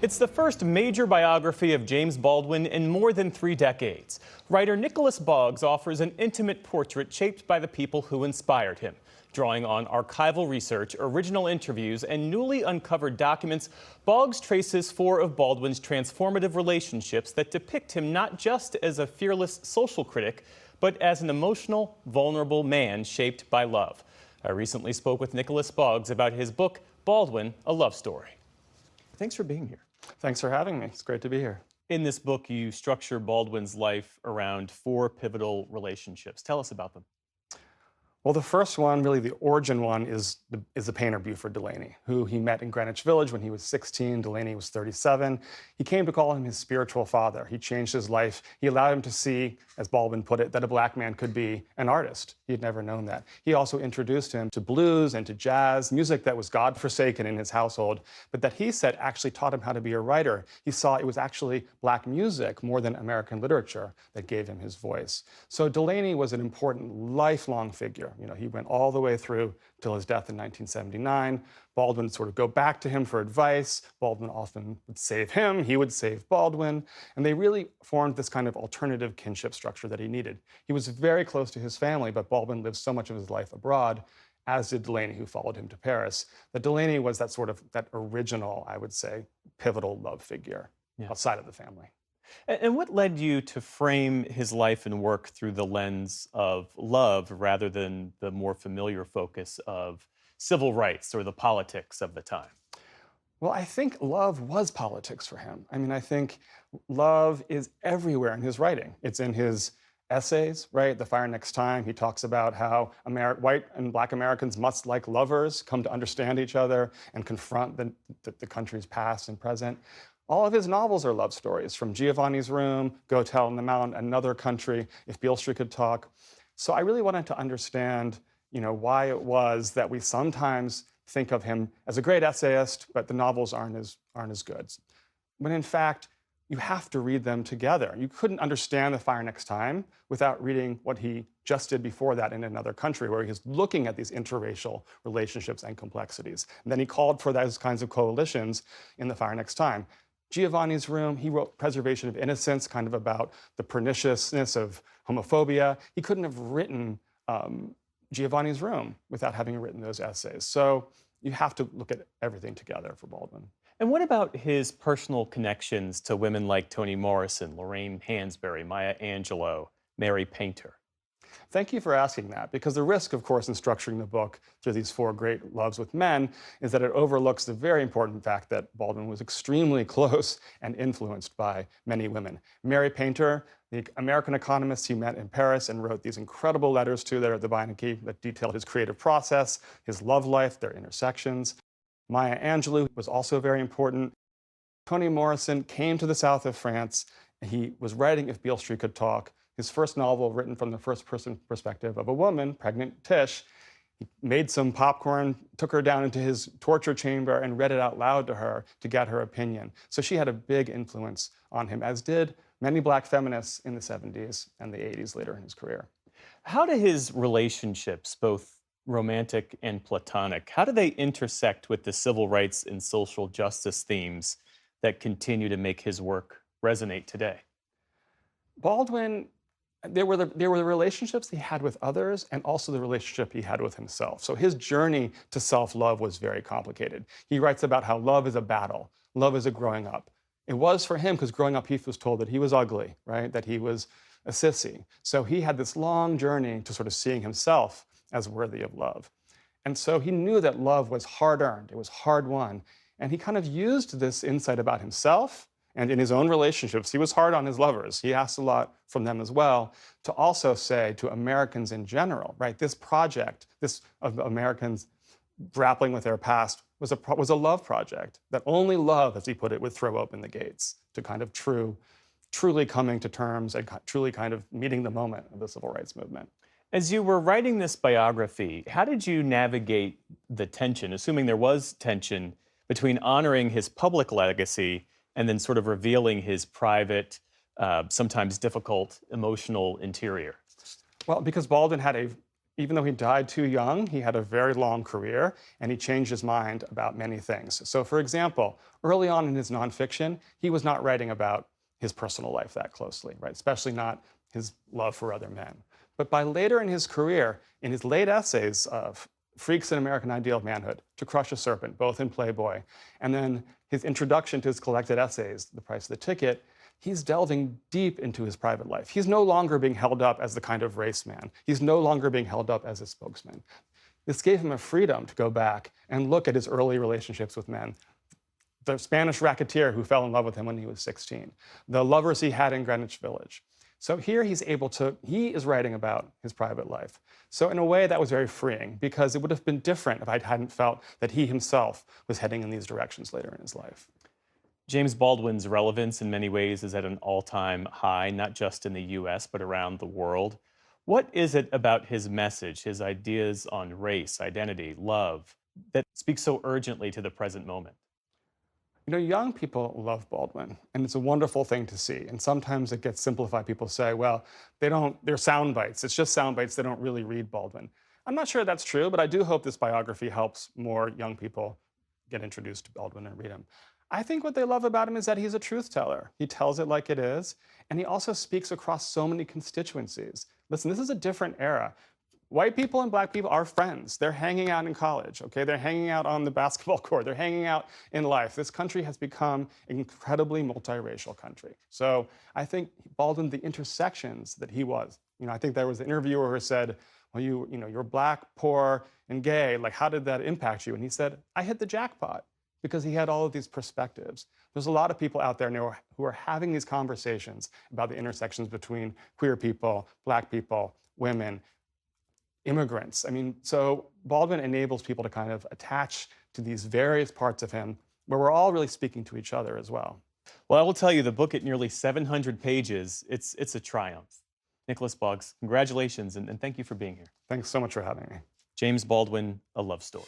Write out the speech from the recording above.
It's the first major biography of James Baldwin in more than 3 decades. Writer Nicholas Boggs offers an intimate portrait shaped by the people who inspired him. Drawing on archival research, original interviews, and newly uncovered documents, Boggs traces 4 of Baldwin's transformative relationships that depict him not just as a fearless social critic, but as an emotional, vulnerable man shaped by love. I recently spoke with Nicholas Boggs about his book, Baldwin, A Love Story. Thanks for being here. Thanks for having me. It's great to be here. In this book, you structure Baldwin's life around 4 pivotal relationships. Tell us about them. Well, the first one, really the origin one, is the painter Buford Delaney, who he met in Greenwich Village when he was 16. Delaney was 37. He came to call him his spiritual father. He changed his life. He allowed him to see, as Baldwin put it, that a black man could be an artist. He had never known that. He also introduced him to blues and to jazz, music that was God-forsaken in his household, but that he said actually taught him how to be a writer. He saw it was actually black music more than American literature that gave him his voice. So Delaney was an important lifelong figure. You know, he went all the way through till his death in 1979. Baldwin would sort of go back to him for advice. Baldwin often would save him. He would save Baldwin. And they really formed this kind of alternative kinship structure that he needed. He was very close to his family, but Baldwin lived so much of his life abroad, as did Delaney, who followed him to Paris, that Delaney was that sort of, that original, I would say, pivotal love figure outside of the family. And what led you to frame his life and work through the lens of love rather than the more familiar focus of civil rights or the politics of the time? Well, I think love was politics for him. I mean, I think love is everywhere in his writing. It's in his essays, right? The Fire Next Time, he talks about how white and black Americans must, like lovers, come to understand each other and confront the country's past and present. All of his novels are love stories, from Giovanni's Room, Go Tell in the Mount, Another Country, If Beale Street Could Talk. So I really wanted to understand, why it was that we sometimes think of him as a great essayist, but the novels aren't as good. When in fact, you have to read them together. You couldn't understand The Fire Next Time without reading what he just did before that in Another Country, where he was looking at these interracial relationships and complexities. And then he called for those kinds of coalitions in The Fire Next Time. Giovanni's Room, he wrote Preservation of Innocence, kind of about the perniciousness of homophobia. He couldn't have written Giovanni's Room without having written those essays. So you have to look at everything together for Baldwin. And what about his personal connections to women like Toni Morrison, Lorraine Hansberry, Maya Angelou, Mary Painter? Thank you for asking that, because the risk, of course, in structuring the book through these 4 great loves with men is that it overlooks the very important fact that Baldwin was extremely close and influenced by many women. Mary Painter, the American economist he met in Paris and wrote these incredible letters to there at the Beinecke that detailed his creative process, his love life, their intersections. Maya Angelou was also very important. Toni Morrison came to the south of France. He was writing If Beale Street Could Talk, his first novel written from the first-person perspective of a woman, pregnant Tish. He made some popcorn, took her down into his torture chamber, and read it out loud to her to get her opinion. So she had a big influence on him, as did many black feminists in the 70s and the 80s later in his career. How do his relationships, both romantic and platonic, how do they intersect with the civil rights and social justice themes that continue to make his work resonate today? Baldwin, there were the relationships he had with others and also the relationship he had with himself. So his journey to self-love was very complicated. He writes about how love is a battle, love is a growing up. It was for him because growing up he was told that he was ugly, right? That he was a sissy. So he had this long journey to sort of seeing himself as worthy of love. And so he knew that love was hard-earned, it was hard-won. And he kind of used this insight about himself and in his own relationships. He was hard on his lovers. He asked a lot from them as well, to also say to Americans in general, right, this project, this of Americans grappling with their past was a love project, that only love, as he put it, would throw open the gates to kind of truly coming to terms and truly kind of meeting the moment of the civil rights movement. As you were writing this biography, how did you navigate the tension, assuming there was tension, between honoring his public legacy and then sort of revealing his private, sometimes difficult, emotional interior? Well, because Baldwin had a even though he died too young, he had a very long career and he changed his mind about many things. So, for example, early on in his nonfiction, he was not writing about his personal life that closely, right? Especially not his love for other men. But by later in his career, in his late essays of Freaks and American Ideal of Manhood, To Crush a Serpent, both in Playboy, and then his introduction to his collected essays, The Price of the Ticket, he's delving deep into his private life. He's no longer being held up as the kind of race man. He's no longer being held up as a spokesman. This gave him a freedom to go back and look at his early relationships with men. The Spanish racketeer who fell in love with him when he was 16, the lovers he had in Greenwich Village. So here he is writing about his private life. So in a way that was very freeing because it would have been different if I hadn't felt that he himself was heading in these directions later in his life. James Baldwin's relevance in many ways is at an all-time high, not just in the US, but around the world. What is it about his message, his ideas on race, identity, love, that speaks so urgently to the present moment? You know, young people love Baldwin, and it's a wonderful thing to see. And sometimes it gets simplified. People say, well, they're sound bites. It's just sound bites. They don't really read Baldwin. I'm not sure that's true, but I do hope this biography helps more young people get introduced to Baldwin and read him. I think what they love about him is that he's a truth teller. He tells it like it is, and he also speaks across so many constituencies. Listen, this is a different era. White people and black people are friends. They're hanging out in college, okay? They're hanging out on the basketball court. They're hanging out in life. This country has become an incredibly multiracial country. So I think Baldwin, the intersections that he was, I think there was an interviewer who said, well, you're black, poor, and gay. Like, how did that impact you? And he said, I hit the jackpot because he had all of these perspectives. There's a lot of people out there now who are having these conversations about the intersections between queer people, black people, women, immigrants. So Baldwin enables people to kind of attach to these various parts of him where we're all really speaking to each other as well. Well, I will tell you, the book at nearly 700 pages, it's a triumph. Nicholas Boggs, congratulations, and thank you for being here. Thanks so much for having me. James Baldwin, A Love Story.